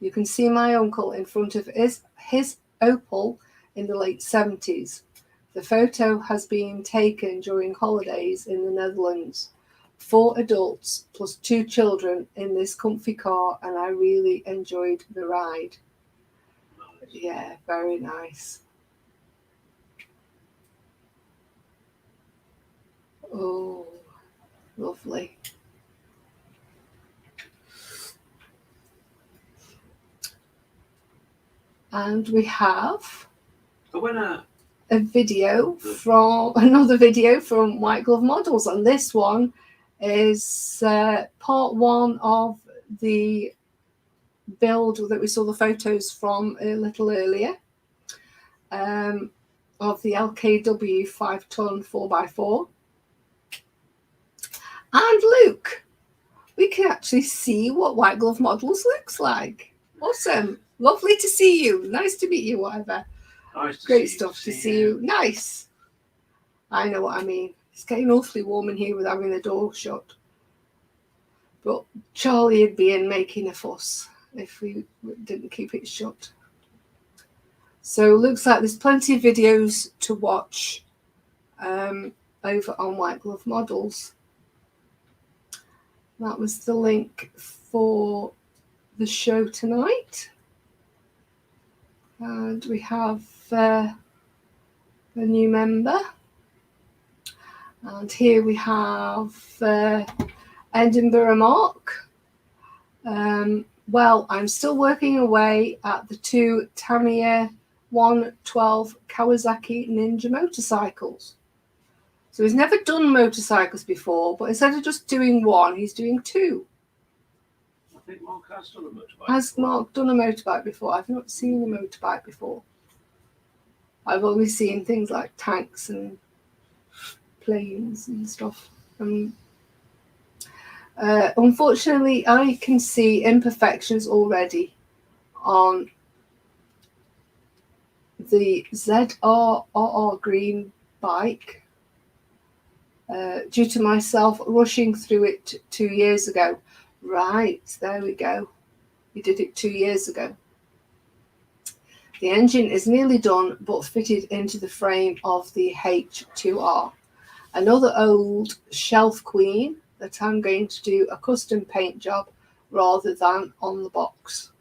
You can see my uncle in front of his opal in the late 70s. The photo has been taken during holidays in the Netherlands. 4 adults plus 2 children in this comfy car, and I really enjoyed the ride. Yeah, very nice. Oh, lovely. And we have a video from another video from White Glove Models, and this one is part 1 of the build that we saw the photos from a little earlier. of the LKW 5-ton 4x4. And Luke, we can actually see what White Glove Models looks like. Awesome. Lovely to see you. Nice to meet you, whatever. Nice to Great see stuff you. to see you. Nice. I know what I mean. It's getting awfully warm in here with having the door shut. But Charlie would be in making a fuss if we didn't keep it shut. So looks like there's plenty of videos to watch over on White Glove Models. That was the link for the show tonight. And we have a new member. And here we have Edinburgh Mark. Well, I'm still working away at the 2 Tamiya 112 Kawasaki Ninja motorcycles. So he's never done motorcycles before, but instead of just doing one, he's doing two. I think Mark has done a motorbike. Has Mark done a motorbike before? I've not seen a motorbike before. I've only seen things like tanks and planes and stuff. Unfortunately, I can see imperfections already on the ZRRR green bike due to myself rushing through it 2 years ago. Right, there we go. We did it 2 years ago. The engine is nearly done, but fitted into the frame of the H2R. Another old shelf queen that I'm going to do a custom paint job rather than on the box.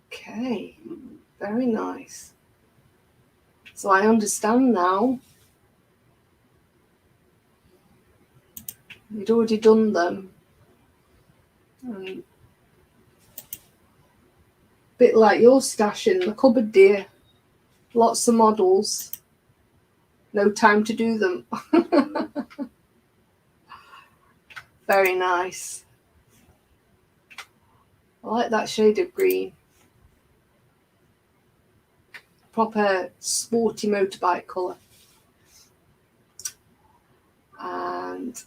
Okay, very nice. So I understand now. We'd already done them. Bit like your stash in the cupboard, dear. Lots of models. No time to do them. Very nice. I like that shade of green. Proper sporty motorbike colour. And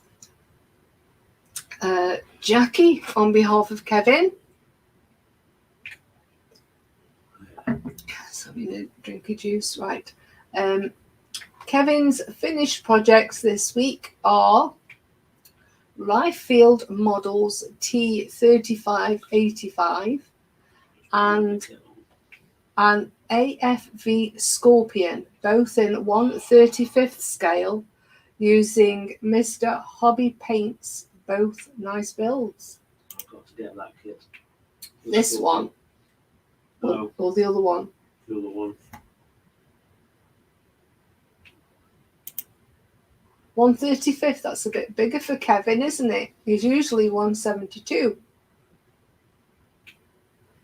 Jackie, on behalf of Kevin. So we need to drink a juice, right. Kevin's finished projects this week are Riffield Models T3585 and an AFV Scorpion, both in 1/35th scale, using Mr. Hobby Paints. Both nice builds. I've got to get that kit. This one? No. Or the other one? The other one. 1/35th, that's a bit bigger for Kevin, isn't it? He's usually 1/72.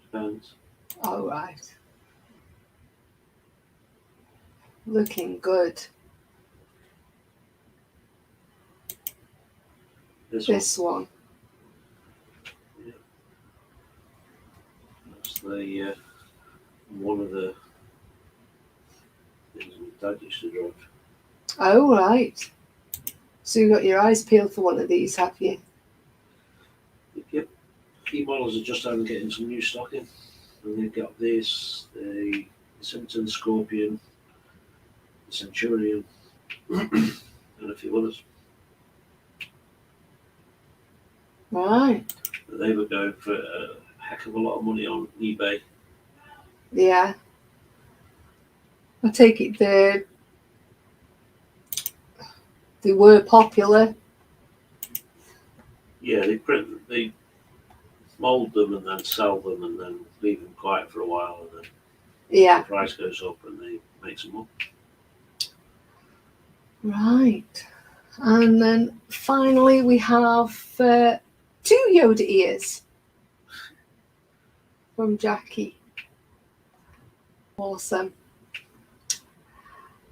Depends. All right. Looking good. This one. Yeah. That's the one of the things my dad used to drive. Oh, right. So you got your eyes peeled for one of these, have you? Yep. Key models are just having getting some new stock in. And they've got this, the Simpson Scorpion, the Centurion, and a few others. Right. But they were going for a heck of a lot of money on eBay. Yeah. I take it they were popular. Yeah, they mould them and then sell them and then leave them quiet for a while and then Yeah. the price goes up and they make some more. Right. And then finally we have 2 Yoda ears from Jackie. Awesome.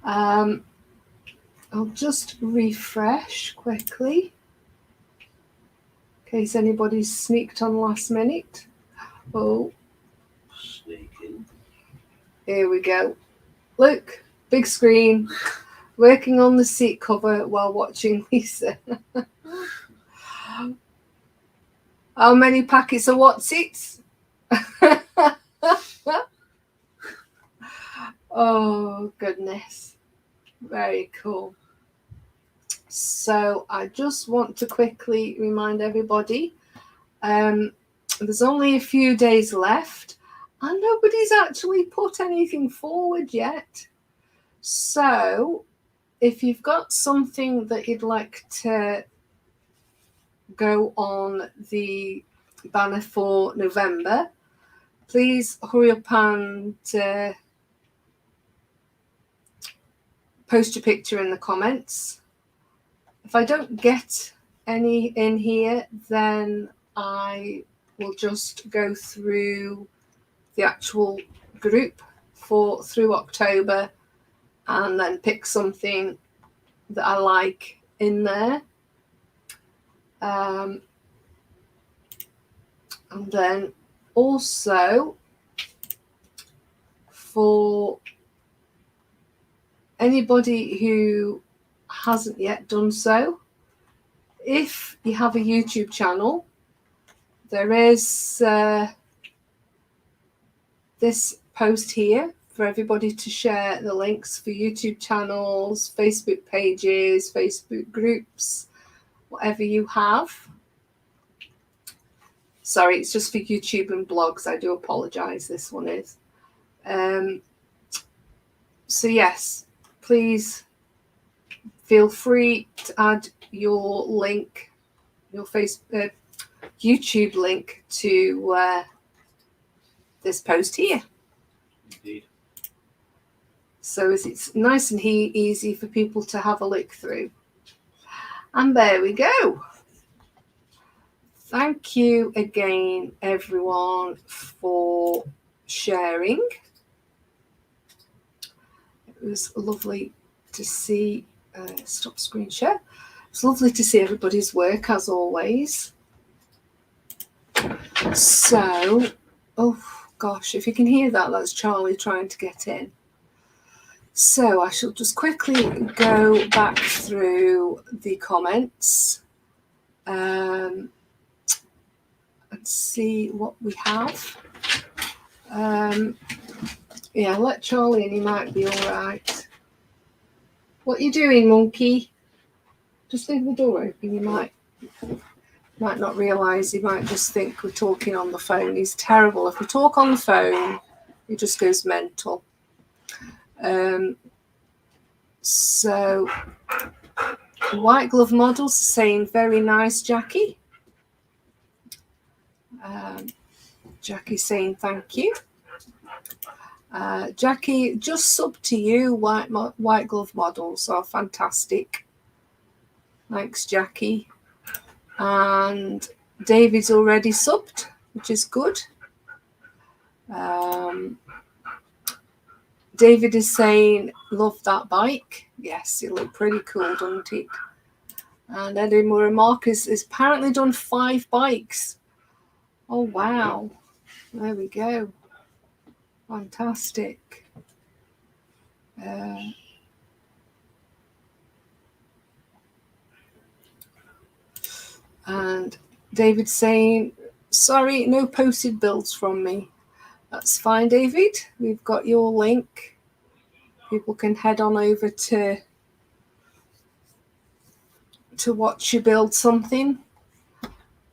I'll just refresh quickly in case anybody's sneaked on last minute. Oh, Sneaking. here we go. Look, big screen, working on the seat cover while watching Lisa. How many packets of Watsits? Oh, goodness. Very cool. So I just want to quickly remind everybody, there's only a few days left and nobody's actually put anything forward yet. So if you've got something that you'd like to go on the banner for November, please hurry up and post your picture in the comments. If I don't get any in here, then I will just go through the actual group through October and then pick something that I like in there. And then also for anybody who hasn't yet done so, if you have a YouTube channel, there is this post here for everybody to share the links for YouTube channels, Facebook pages, Facebook groups, whatever you have. Sorry, it's just for YouTube and blogs. I do apologize. This one is. So yes, please feel free to add your link, your YouTube link to this post here. Indeed. So it's nice and easy for people to have a look through. And there we go. Thank you again, everyone, for sharing. It was lovely to see. Stop screen share. It's lovely to see everybody's work, as always. So, oh gosh, if you can hear that, that's Charlie trying to get in. So I shall just quickly go back through the comments and see what we have. Yeah, let Charlie in, he might be all right. What are you doing, monkey? Just leave the door open. You might not realise, he might just think we're talking on the phone. He's terrible. If we talk on the phone, he just goes mental. So White Glove Models saying very nice, Jackie. Jackie saying thank you. Jackie, just subbed to you, White Glove Models are fantastic. Thanks, Jackie. And David's already subbed, which is good. David is saying, love that bike. Yes, it looked pretty cool, doesn't it? And Edinburgh Mark has apparently done 5 bikes. Oh, wow. There we go. Fantastic. And David saying, sorry, no posted builds from me. That's fine, David. We've got your link. People can head on over to watch you build something.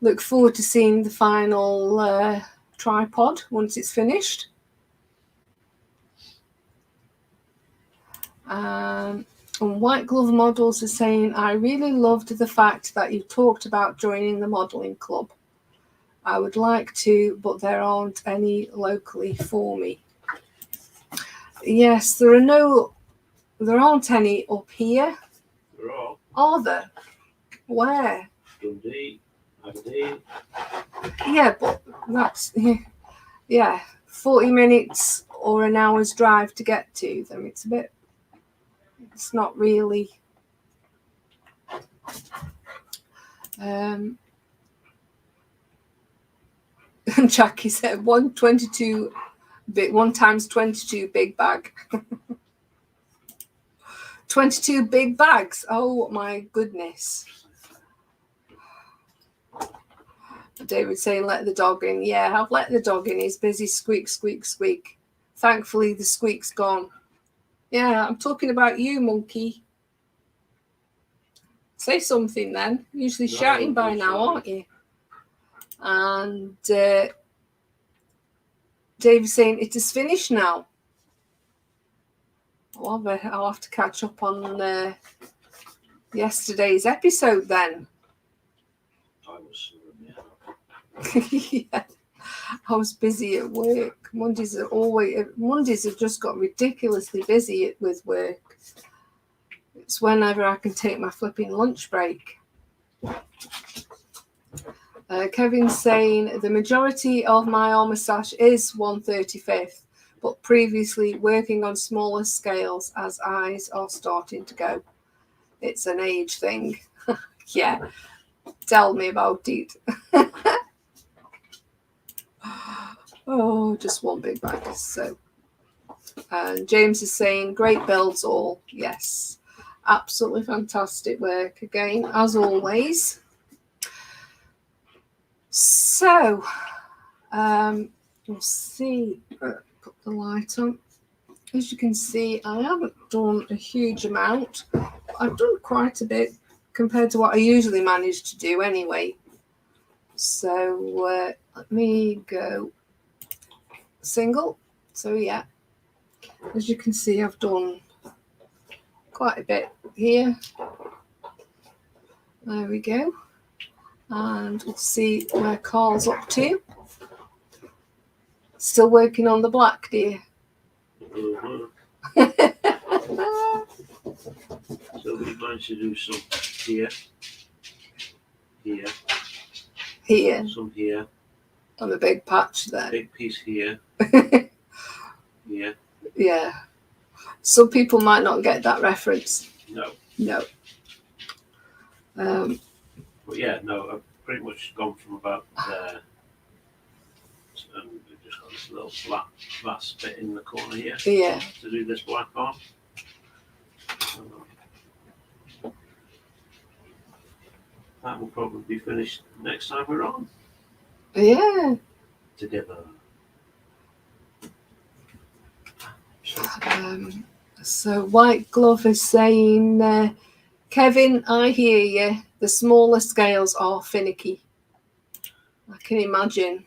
Look forward to seeing the final tripod once it's finished. And White Glove Models is saying, I really loved the fact that you talked about joining the modelling club. I would like to, but there aren't any locally for me. Yes, there aren't any up here. There are. Are there? Where? Dundee, Aberdeen. Yeah, but that's 40 minutes or an hour's drive to get to them. It's not really. And Jackie said 1 times 22 big bag. 22 big bags. Oh my goodness. David saying, let the dog in. Yeah, I've let the dog in. He's busy. Squeak, squeak, squeak. Thankfully, the squeak's gone. Yeah, I'm talking about you, monkey. Say something then. Usually shouting by now, aren't you? And David's saying, it is finished now. I'll have to catch up on yesterday's episode then. I was, Yeah. I was busy at work. Mondays have just got ridiculously busy with work. It's whenever I can take my flipping lunch break. Kevin's saying the majority of my armour sash is 1/35th, but previously working on smaller scales as eyes are starting to go. It's an age thing. Yeah, tell me about it. Oh, just one big bag. So, and James is saying great builds all. Yes, absolutely fantastic work again, as always. So, we'll see. Put the light on. As you can see, I haven't done a huge amount. I've done quite a bit compared to what I usually manage to do anyway. So let me go single. So yeah, as you can see, I've done quite a bit here. There we go. And we'll see where Karl's up to. Still working on the black, dear. So we managed to do some here, some here, On a big patch there. big piece here, here. Yeah. Some people might not get that reference. No. But yeah, no, I've pretty much gone from about there. And we've just got this little flat bit in the corner here. Yeah. To do this black bar. That will probably be finished next time we're on. Yeah. Together. So White Glove is saying, Kevin, I hear you. The smaller scales are finicky. I can imagine.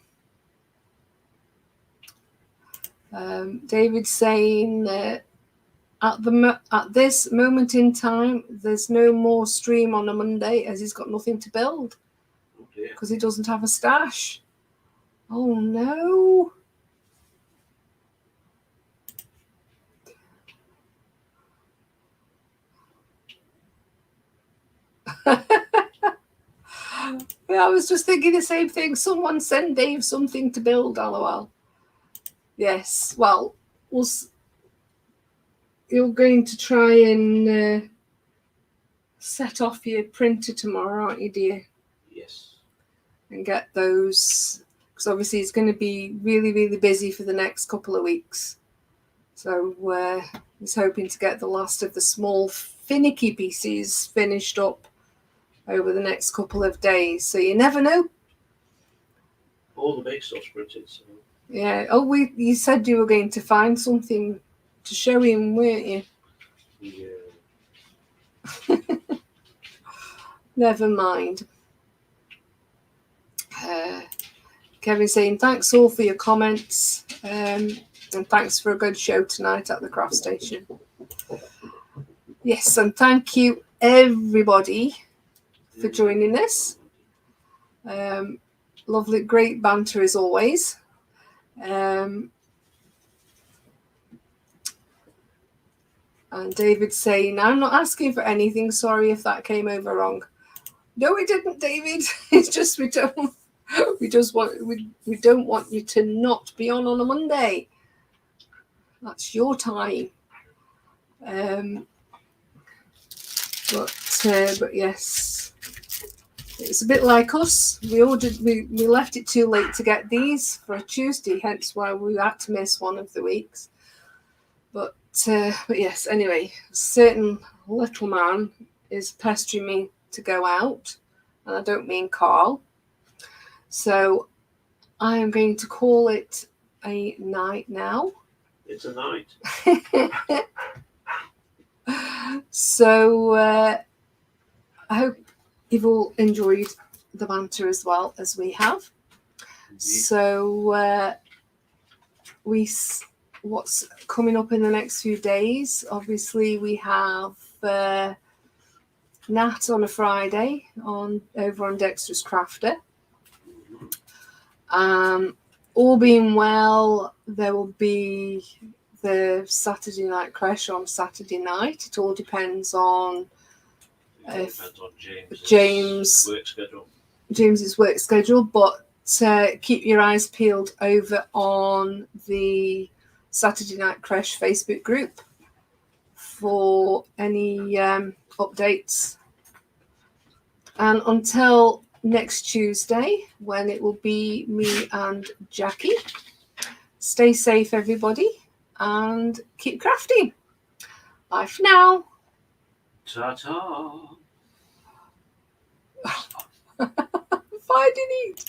David's saying at this moment in time, there's no more stream on a Monday as he's got nothing to build because he doesn't have a stash. Oh no. Yeah, I was just thinking the same thing. Someone send Dave something to build, lol. Yes, well, you're going to try and set off your printer tomorrow, aren't you, dear? Yes. And get those, because obviously it's going to be really, really busy for the next couple of weeks. So he's hoping to get the last of the small finicky pieces finished up over the next couple of days. So you never know. All the big stuff's printed. So. Yeah. Oh, you said you were going to find something to show him, weren't you? Yeah. Never mind. Kevin saying, thanks all for your comments. And thanks for a good show tonight at the craft station. Yes, and thank you everybody for joining us. Lovely, great banter as always. And David's saying, I'm not asking for anything. Sorry if that came over wrong. No, it didn't, David. It's just we don't want you to not be on a Monday. That's your time. But yes, it's a bit like us. We left it too late to get these for a Tuesday, hence why we had to miss one of the weeks. But yes, anyway, certain little man is pestering me to go out, and I don't mean Karl. So I am going to call it a night now. It's a night. So I hope you've all enjoyed the banter as well as we have. Indeed. So what's coming up in the next few days? Obviously, we have Nat on a Friday over on Dexter's Crafter. All being well, there will be the Saturday night crash on Saturday night. It all depends on James' work schedule. James's work schedule, but keep your eyes peeled over on the Saturday Night Crash Facebook group for any updates. And until next Tuesday, when it will be me and Jackie, stay safe, everybody, and keep crafting. Bye for now. Ta-ta. Bye, Denise.